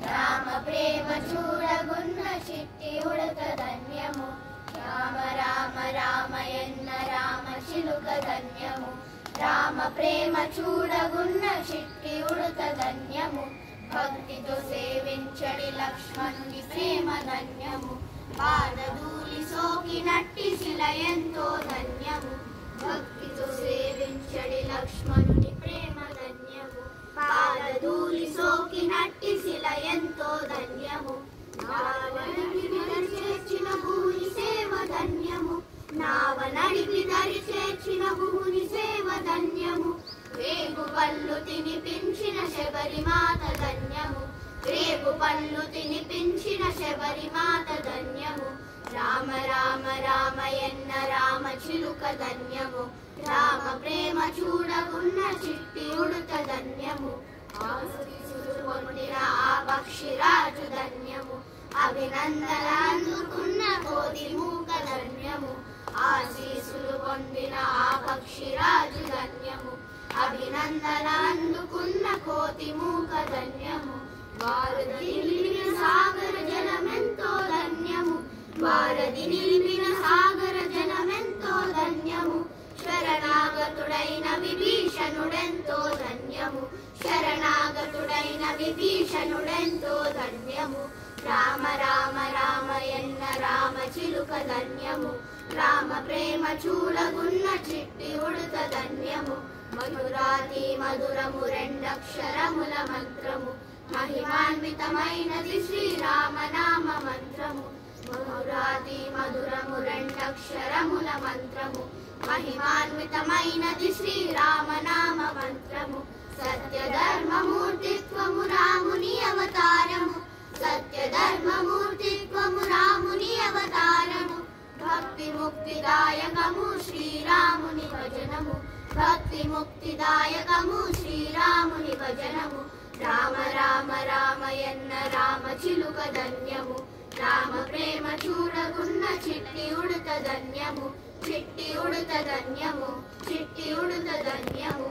రామ ప్రేమ చూడగున్న చిట్టి ఉడత ధన్యము రామ రామ రామయన్న రామ చిలుక ధన్యము రామ ప్రేమ చూడగున్న చిట్టి ఉడత ధన్యము భక్తితో సేవించడి లక్ష్మణుని ప్రేమ ధన్యము పాదధూళి సోకినట్టి శిల ఎంతో ధన్యము భక్తితో సేవించడి లక్ష్మణుని ప్రేమ ధన్యము పాదధూళి సోకినట్టి శిల ఎంతో ధన్యము చేర్చిన భూని సేవ ధన్యము నావ నడిపి దరి చేర్చిన భూని సేవ ధన్యము రేగు పళ్ళు తినిపించిన శబరిమాత ధన్యము రేగు పళ్ళు తినిపించిన శబరిమాత ధన్యము రామ రామ రామయన్న రామ చిలుక ధన్యము రామ ప్రేమ చూడగున్న చిట్టి ఉడత ధన్యము పొందిన ఆ పక్షిరాజు ధన్యము అభినందన అందుకున్న కోతి మూక ధన్యము ఆశీసులు పొందిన ఆ పక్షిరాజు ధన్యము అభినందన అందుకున్న కోతి మూక ధన్యము వారధి నిలిపిన సాగర జలమెంతో ధన్యము వారధి నిలిపిన సాగర జలమెంతో ధన్యము శరణాగతుడైన విభీషణుడెంతో ధన్యము శరణాగతుడైన విభీషణుడెంతో ధన్యము రామ రామ రామయన్న రామ చిలుక ధన్యము రామ ప్రేమ చూడగున్న చిట్టి ఉడత ధన్యము మధురాతి మధురము రెండక్షరముల మంత్రము మహిమాన్వితమైనది శ్రీరామ నామ మంత్రము మధురాతి మధురము రెండక్షరముల మంత్రము మహిమాన్వితమైనది శ్రీరామ నామ మంత్రము సత్యధర్మమూర్తిత్వము రాముని అవతారము సత్యధర్మమూర్తిత్వము రాముని అవతారము భక్తి ముక్తిదాయకము శ్రీరాముని భజనము భక్తి ముక్తిదాయకము శ్రీరాముని భజనము రామ రామ రామయన్న రామ చిలుక ధన్యము రామ ప్రేమ చూడగున్న చిట్టి ఉడత ధన్యము చిట్టి ఉడత ధన్యము చిట్టి ఉడత ధన్యము